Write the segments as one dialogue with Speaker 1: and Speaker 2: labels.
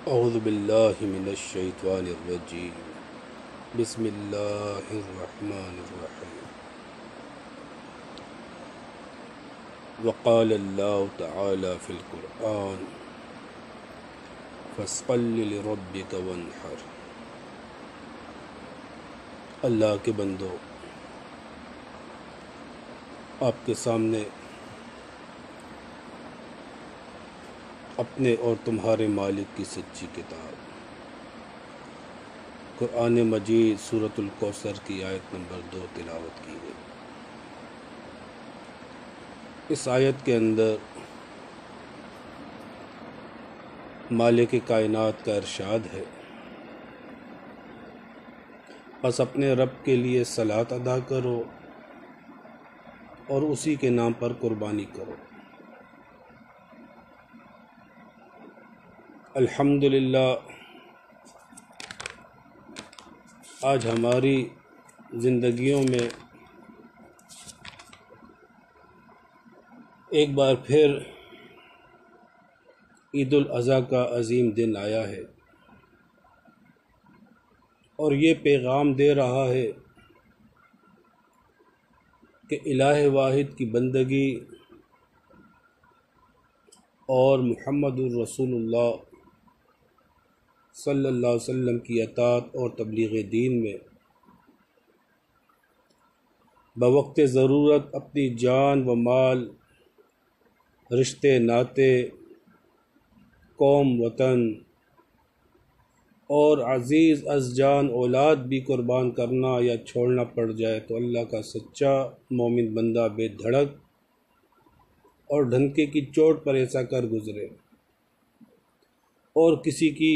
Speaker 1: اعوذ باللہ من الشیطان الرجیم بسم اللہ الرحمن الرحیم وقال اللہ تعالی فی القرآن فصل لربک وانحر۔ اللہ کے بندو، آپ کے سامنے اپنے اور تمہارے مالک کی سچی کتاب قرآن مجید سورۃ الکوثر کی آیت نمبر 2 تلاوت کی گئی۔ اس آیت کے اندر مالک کائنات کا ارشاد ہے، بس اپنے رب کے لیے صلاۃ ادا کرو اور اسی کے نام پر قربانی کرو۔ الحمدللہ آج ہماری زندگیوں میں ایک بار پھر عید الاضحیٰ کا عظیم دن آیا ہے، اور یہ پیغام دے رہا ہے کہ الہ واحد کی بندگی اور محمد الرسول اللہ صلی اللہ علیہ وسلم کی اطاعت اور تبلیغ دین میں بوقت ضرورت اپنی جان و مال، رشتے ناطے، قوم وطن اور عزیز از جان اولاد بھی قربان کرنا یا چھوڑنا پڑ جائے تو اللہ کا سچا مومن بندہ بے دھڑک اور ڈھنکے کی چوٹ پر ایسا کر گزرے اور کسی کی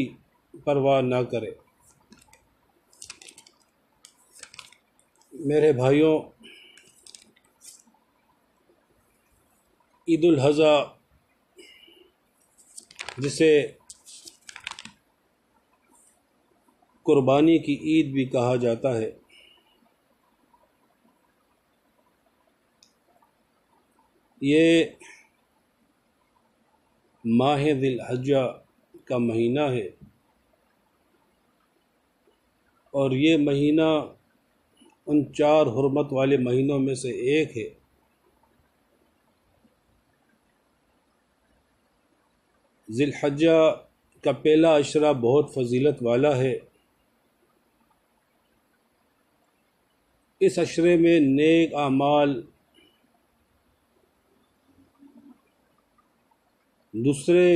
Speaker 1: پرواہ نہ کرے۔ میرے بھائیوں، عید الاضحیٰ جسے قربانی کی عید بھی کہا جاتا ہے، یہ ماہ ذی الحجہ کا مہینہ ہے، اور یہ مہینہ ان 4 حرمت والے مہینوں میں سے ایک ہے۔ ذی الحجہ کا پہلا عشرہ بہت فضیلت والا ہے۔ اس عشرے میں نیک اعمال دوسرے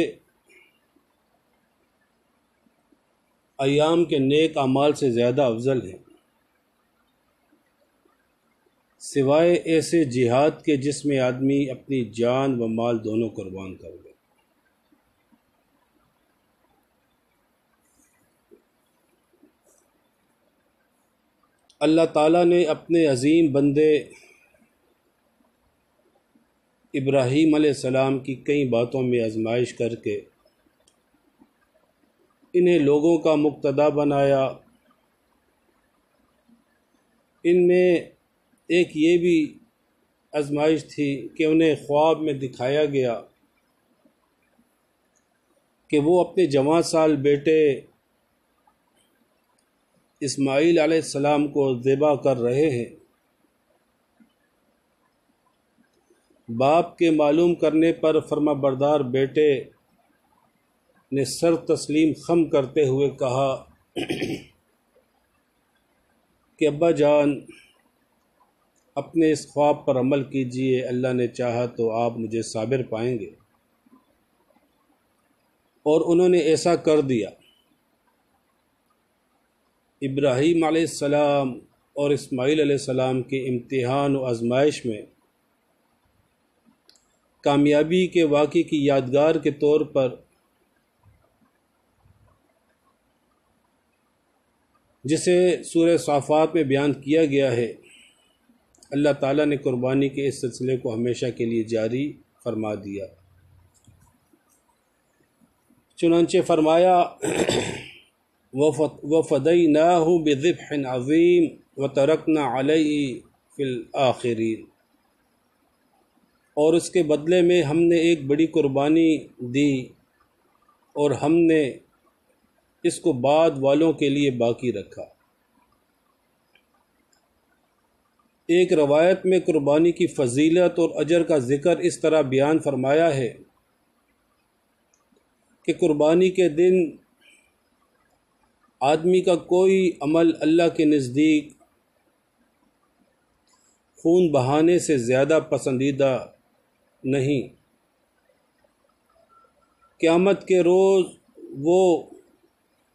Speaker 1: ایام کے نیک اعمال سے زیادہ افضل ہیں، سوائے ایسے جہاد کے جس میں آدمی اپنی جان و مال دونوں قربان کر دے۔ اللہ تعالیٰ نے اپنے عظیم بندے ابراہیم علیہ السلام کی کئی باتوں میں آزمائش کر کے انہیں لوگوں کا مقتدی بنایا۔ ان میں ایک یہ بھی آزمائش تھی کہ انہیں خواب میں دکھایا گیا کہ وہ اپنے جوان سال بیٹے اسماعیل علیہ السلام کو ذبح کر رہے ہیں۔ باپ کے معلوم کرنے پر فرما بردار بیٹے نے سر تسلیم خم کرتے ہوئے کہا کہ ابا جان، اپنے اس خواب پر عمل کیجئے، اللہ نے چاہا تو آپ مجھے صابر پائیں گے۔ اور انہوں نے ایسا کر دیا۔ ابراہیم علیہ السلام اور اسماعیل علیہ السلام کے امتحان و آزمائش میں کامیابی کے واقعے کی یادگار کے طور پر جسے سورہ صافات میں بیان کیا گیا ہے، اللہ تعالیٰ نے قربانی کے اس سلسلے کو ہمیشہ کے لیے جاری فرما دیا۔ چنانچہ فرمایا وَفَدَيْنَاهُ بِذِبْحٍ عَظِيمٍ وَتَرَكْنَا عَلَيْهِ فِي الْآخِرِينَ، اور اس کے بدلے میں ہم نے ایک بڑی قربانی دی اور ہم نے اس کو بعد والوں کے لیے باقی رکھا۔ ایک روایت میں قربانی کی فضیلت اور اجر کا ذکر اس طرح بیان فرمایا ہے کہ قربانی کے دن آدمی کا کوئی عمل اللہ کے نزدیک خون بہانے سے زیادہ پسندیدہ نہیں۔ قیامت کے روز وہ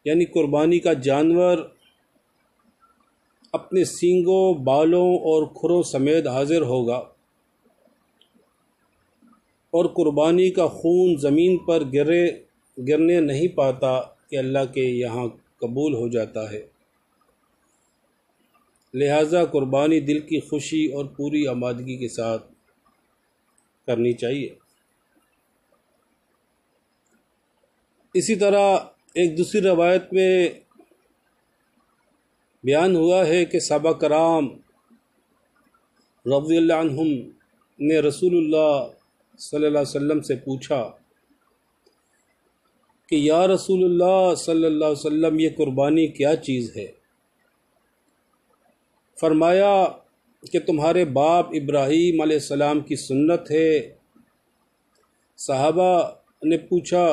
Speaker 1: یعنی قربانی کا جانور اپنے سینگوں، بالوں اور کھروں سمیت حاضر ہوگا، اور قربانی کا خون زمین پر گرنے نہیں پاتا کہ اللہ کے یہاں قبول ہو جاتا ہے۔ لہٰذا قربانی دل کی خوشی اور پوری آمادگی کے ساتھ کرنی چاہیے۔ اسی طرح ایک دوسری روایت میں بیان ہوا ہے کہ صحابہ کرام رضی اللہ عنہم نے رسول اللہ صلی اللہ علیہ وسلم سے پوچھا کہ یا رسول اللہ صلی اللہ علیہ وسلم، یہ قربانی کیا چیز ہے؟ فرمایا کہ تمہارے باپ ابراہیم علیہ السلام کی سنت ہے۔ صحابہ نے پوچھا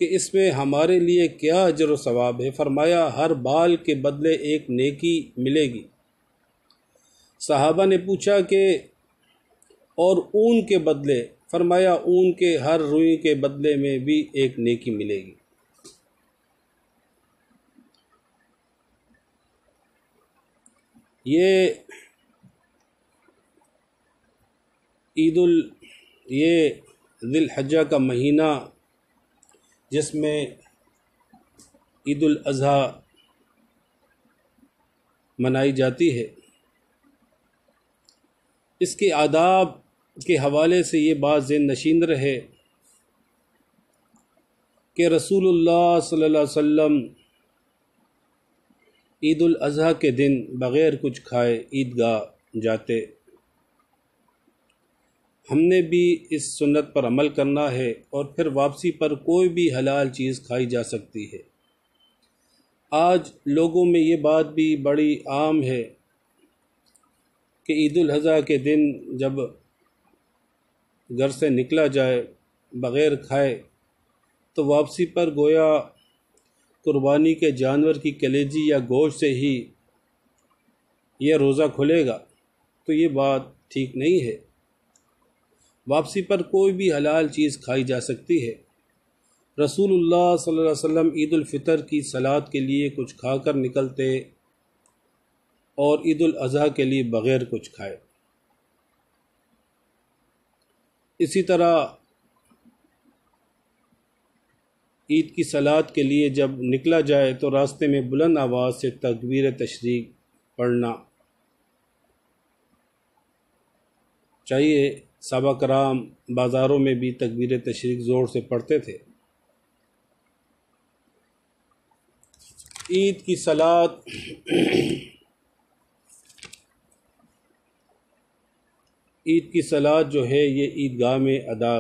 Speaker 1: کہ اس میں ہمارے لیے کیا اجر و ثواب ہے؟ فرمایا ہر بال کے بدلے ایک نیکی ملے گی۔ صحابہ نے پوچھا کہ اور اون کے بدلے؟ فرمایا اون کے ہر روئی کے بدلے میں بھی ایک نیکی ملے گی۔ یہ ذی الحجہ کا مہینہ جس میں عید الاضحیٰ منائی جاتی ہے، اس کے آداب کے حوالے سے یہ بات ذہن نشین رہے کہ رسول اللہ صلی اللہ علیہ وسلم عید الاضحیٰ کے دن بغیر کچھ کھائے عیدگاہ جاتے۔ ہم نے بھی اس سنت پر عمل کرنا ہے، اور پھر واپسی پر کوئی بھی حلال چیز کھائی جا سکتی ہے۔ آج لوگوں میں یہ بات بھی بڑی عام ہے کہ عید الاضحیٰ کے دن جب گھر سے نکلا جائے بغیر کھائے تو واپسی پر گویا قربانی کے جانور کی کلیجی یا گوشت سے ہی یہ روزہ کھلے گا، تو یہ بات ٹھیک نہیں ہے۔ واپسی پر کوئی بھی حلال چیز کھائی جا سکتی ہے۔ رسول اللہ صلی اللہ علیہ وسلم عید الفطر کی صلات کے لیے کچھ کھا کر نکلتے اور عید الاضحیٰ کے لیے بغیر کچھ کھائے۔ اسی طرح عید کی صلات کے لیے جب نکلا جائے تو راستے میں بلند آواز سے تکبیر تشریق پڑھنا چاہیے۔ صحابہ کرام بازاروں میں بھی تکبیر تشریق زور سے پڑھتے تھے۔ عید کی صلات جو ہے یہ عیدگاہ میں ادا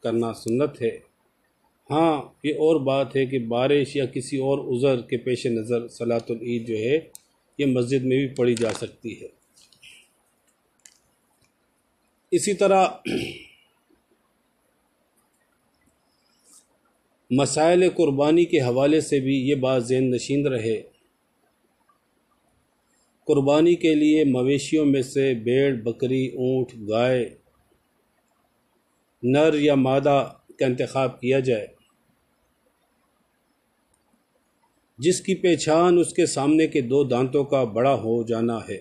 Speaker 1: کرنا سنت ہے۔ ہاں، یہ اور بات ہے کہ بارش یا کسی اور عذر کے پیش نظر صلاۃ العید جو ہے یہ مسجد میں بھی پڑھی جا سکتی ہے۔ اسی طرح مسائل قربانی کے حوالے سے بھی یہ بات ذہن نشین رہے۔ قربانی کے لیے مویشیوں میں سے بھیڑ، بکری، اونٹ، گائے، نر یا مادہ کا انتخاب کیا جائے، جس کی پہچان اس کے سامنے کے 2 دانتوں کا بڑا ہو جانا ہے۔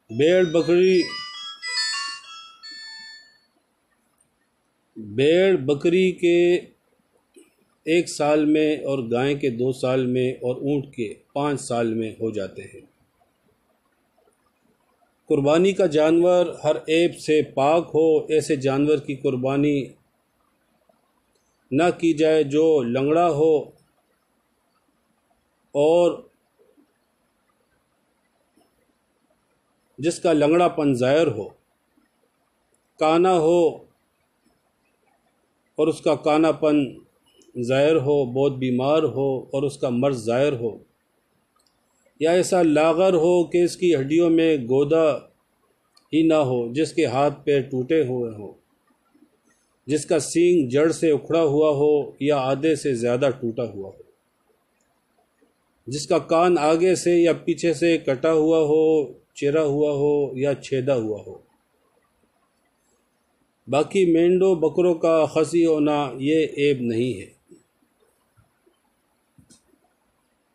Speaker 1: بھیڑ بکری کے 1 سال میں اور گائے کے 2 سال میں اور اونٹ کے 5 سال میں ہو جاتے ہیں۔ قربانی کا جانور ہر عیب سے پاک ہو، ایسے جانور کی قربانی نہ کی جائے جو لنگڑا ہو اور جس کا لنگڑا پن ظاہر ہو، کانا ہو اور اس کا کانا پن ظاہر ہو، بہت بیمار ہو اور اس کا مرض ظاہر ہو، یا ایسا لاغر ہو کہ اس کی ہڈیوں میں گودا ہی نہ ہو، جس کے ہاتھ پیر ٹوٹے ہوئے ہوں، جس کا سینگ جڑ سے اکھڑا ہوا ہو یا آدھے سے زیادہ ٹوٹا ہوا ہو، جس کا کان آگے سے یا پیچھے سے کٹا ہوا ہو، چرا ہوا ہو یا چھیدا ہوا ہو۔ باقی مینڈوں بکروں کا خصی ہونا یہ عیب نہیں ہے۔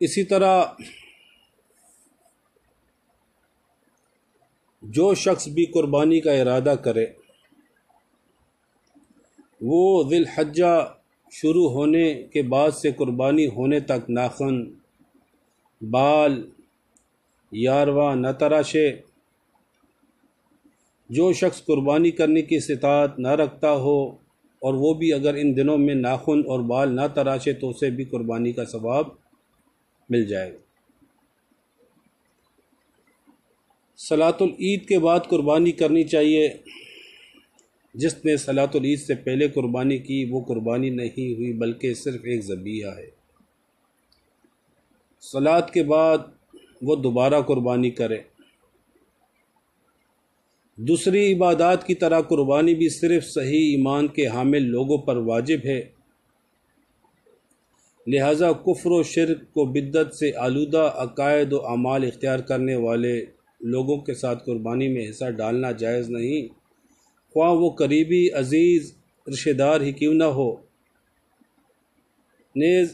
Speaker 1: اسی طرح جو شخص بھی قربانی کا ارادہ کرے وہ ذی الحجہ شروع ہونے کے بعد سے قربانی ہونے تک ناخن، بال، یارواں نہ تراشے۔ جو شخص قربانی کرنے کی استطاعت نہ رکھتا ہو اور وہ بھی اگر ان دنوں میں ناخن اور بال نہ تراشے تو اسے بھی قربانی کا ثواب مل جائے گا۔ صلاۃ العید کے بعد قربانی کرنی چاہیے۔ جس نے صلاۃ العید سے پہلے قربانی کی وہ قربانی نہیں ہوئی بلکہ صرف ایک ذبیحہ ہے۔ صلاۃ کے بعد وہ دوبارہ قربانی کرے۔ دوسری عبادات کی طرح قربانی بھی صرف صحیح ایمان کے حامل لوگوں پر واجب ہے، لہذا کفر و شرک و بدعت سے آلودہ عقائد و اعمال اختیار کرنے والے لوگوں کے ساتھ قربانی میں حصہ ڈالنا جائز نہیں، خواہ وہ قریبی عزیز رشتہ دار ہی کیوں نہ ہو۔ نیز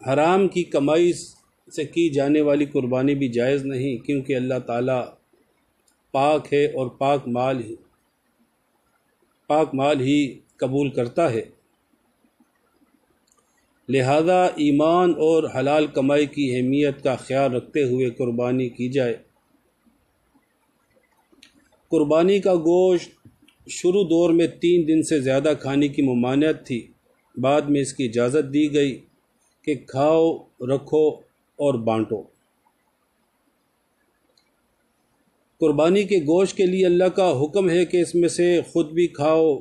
Speaker 1: حرام کی کمائی سے کی جانے والی قربانی بھی جائز نہیں، کیونکہ اللہ تعالیٰ پاک ہے اور پاک مال ہی قبول کرتا ہے، لہذا ایمان اور حلال کمائی کی اہمیت کا خیال رکھتے ہوئے قربانی کی جائے۔ قربانی کا گوشت شروع دور میں 3 دن سے زیادہ کھانے کی ممانعت تھی، بعد میں اس کی اجازت دی گئی کہ کھاؤ، رکھو اور بانٹو۔ قربانی کے گوشت کے لیے اللہ کا حکم ہے کہ اس میں سے خود بھی کھاؤ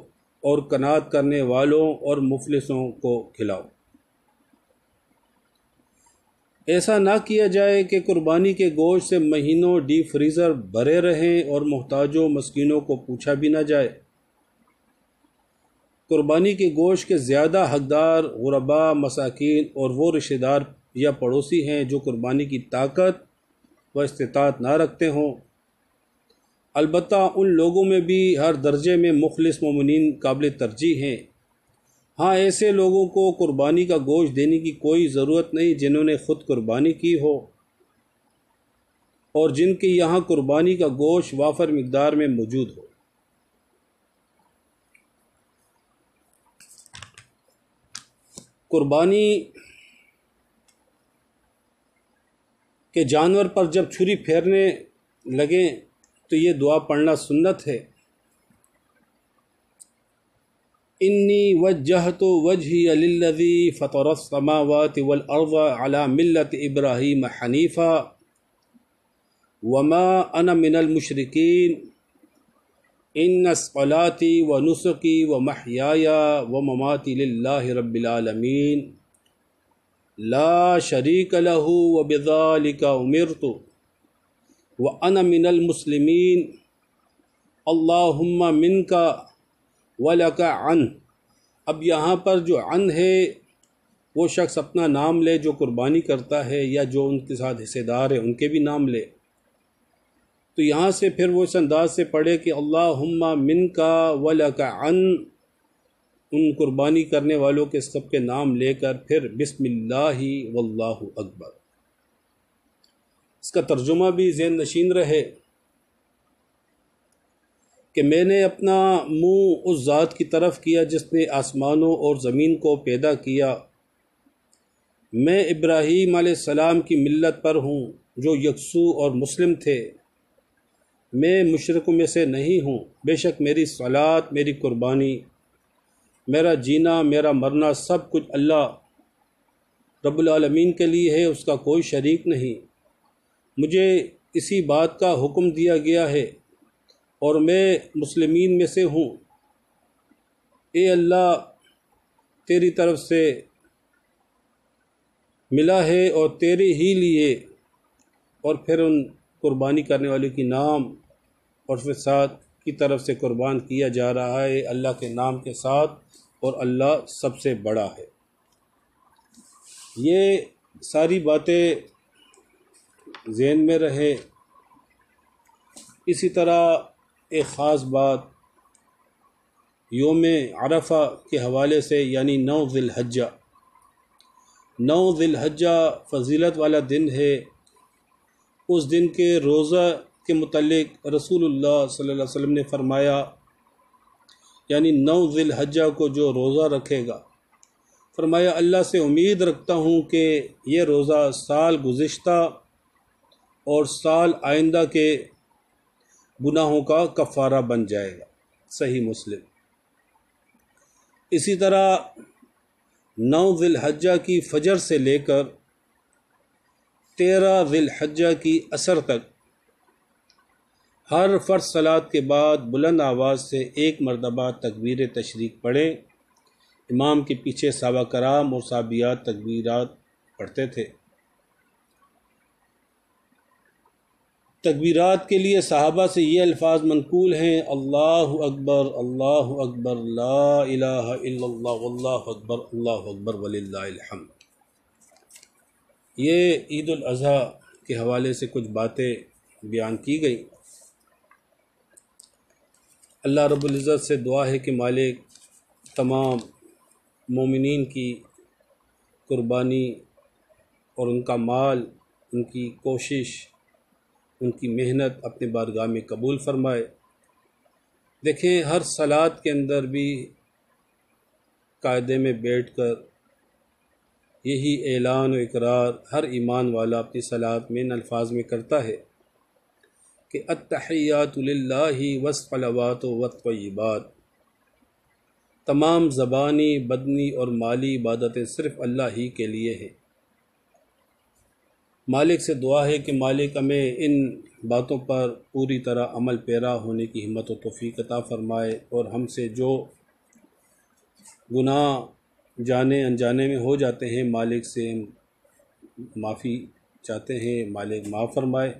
Speaker 1: اور قناعت کرنے والوں اور مفلسوں کو کھلاؤ۔ ایسا نہ کیا جائے کہ قربانی کے گوشت سے مہینوں ڈیپ فریزر بھرے رہیں اور محتاجوں مسکینوں کو پوچھا بھی نہ جائے۔ قربانی کے گوشت کے زیادہ حقدار غرباء، مساکین اور وہ رشتہ دار یا پڑوسی ہیں جو قربانی کی طاقت و استطاعت نہ رکھتے ہوں۔ البتہ ان لوگوں میں بھی ہر درجے میں مخلص مومنین قابل ترجیح ہیں۔ ہاں، ایسے لوگوں کو قربانی کا گوشت دینے کی کوئی ضرورت نہیں جنہوں نے خود قربانی کی ہو اور جن کے یہاں قربانی کا گوشت وافر مقدار میں موجود ہو۔ قربانی کے جانور پر جب چھری پھیرنے لگیں تو یہ دعا پڑھنا سنت ہے۔ انی وجہت وجہی للذی فطر السماوات والارض علی ملت ابراہیم حنیفا وما انا من المشرکین ان صلاتی و نسکی و محیای و مماتی للہ رب العالمین لا شریک لہ وبذالک امرت وانا من المسلمین اللہم منک وَلَكَ عَنْ۔ اب یہاں پر جو عن ہے وہ شخص اپنا نام لے جو قربانی کرتا ہے یا جو ان کے ساتھ حصے دار ہے ان کے بھی نام لے۔ تو یہاں سے پھر وہ اس انداز سے پڑھے کہ اللہم منک وَلَكَ عَنْ، ان قربانی کرنے والوں کے سب کے نام لے کر پھر بسم اللہ واللہ اکبر۔ اس کا ترجمہ بھی ذہن نشین رہے کہ میں نے اپنا منہ اس ذات کی طرف کیا جس نے آسمانوں اور زمین کو پیدا کیا۔ میں ابراہیم علیہ السلام کی ملت پر ہوں جو یکسو اور مسلم تھے، میں مشرکوں میں سے نہیں ہوں۔ بے شک میری صلات، میری قربانی، میرا جینا، میرا مرنا سب کچھ اللہ رب العالمین کے لیے ہے، اس کا کوئی شریک نہیں۔ مجھے اسی بات کا حکم دیا گیا ہے اور میں مسلمین میں سے ہوں۔ اے اللہ، تیری طرف سے ملا ہے اور تیرے ہی لیے، اور پھر ان قربانی کرنے والوں کی نام اور پھر ساتھ کی طرف سے قربان کیا جا رہا ہے اللہ کے نام کے ساتھ، اور اللہ سب سے بڑا ہے۔ یہ ساری باتیں ذہن میں رہے۔ اسی طرح ایک خاص بات یوم عرفہ کے حوالے سے، یعنی 9 ذی الحجہ، 9 ذی الحجہ فضیلت والا دن ہے۔ اس دن کے روزہ کے متعلق رسول اللہ صلی اللہ علیہ وسلم نے فرمایا، یعنی 9 ذی الحجہ کو جو روزہ رکھے گا، فرمایا اللہ سے امید رکھتا ہوں کہ یہ روزہ سال گزشتہ اور سال آئندہ کے گناہوں کا کفارہ بن جائے گا۔ صحیح مسلم۔ اسی طرح 9 ذی الحجہ کی فجر سے لے کر 13 ذی الحجہ کی عصر تک ہر فرض صلات کے بعد بلند آواز سے ایک مرتبہ تکبیر تشریق پڑھیں۔ امام کے پیچھے صحابہ کرام اور صحابیات تکبیرات پڑھتے تھے۔ تکبیرات کے لیے صحابہ سے یہ الفاظ منقول ہیں: اللہ اکبر لا الہ الا اللہ اللہ اکبر وللہ الحمد۔ یہ عید الاضحیٰ کے حوالے سے کچھ باتیں بیان کی گئیں۔ اللہ رب العزت سے دعا ہے کہ مالک تمام مومنین کی قربانی اور ان کا مال، ان کی کوشش، ان کی محنت اپنے بارگاہ میں قبول فرمائے۔ دیکھیں، ہر صلات کے اندر بھی قاعدے میں بیٹھ کر یہی اعلان و اقرار ہر ایمان والا اپنی صلات میں ان الفاظ میں کرتا ہے کہ التحیات للہ والصلوات والطیبات، تمام زبانی، بدنی اور مالی عبادتیں صرف اللہ ہی کے لیے ہیں۔ مالک سے دعا ہے کہ مالک ہمیں ان باتوں پر پوری طرح عمل پیرا ہونے کی ہمت و توفیق عطا فرمائے، اور ہم سے جو گناہ جانے انجانے میں ہو جاتے ہیں، مالک سے معافی چاہتے ہیں، مالک معاف فرمائے۔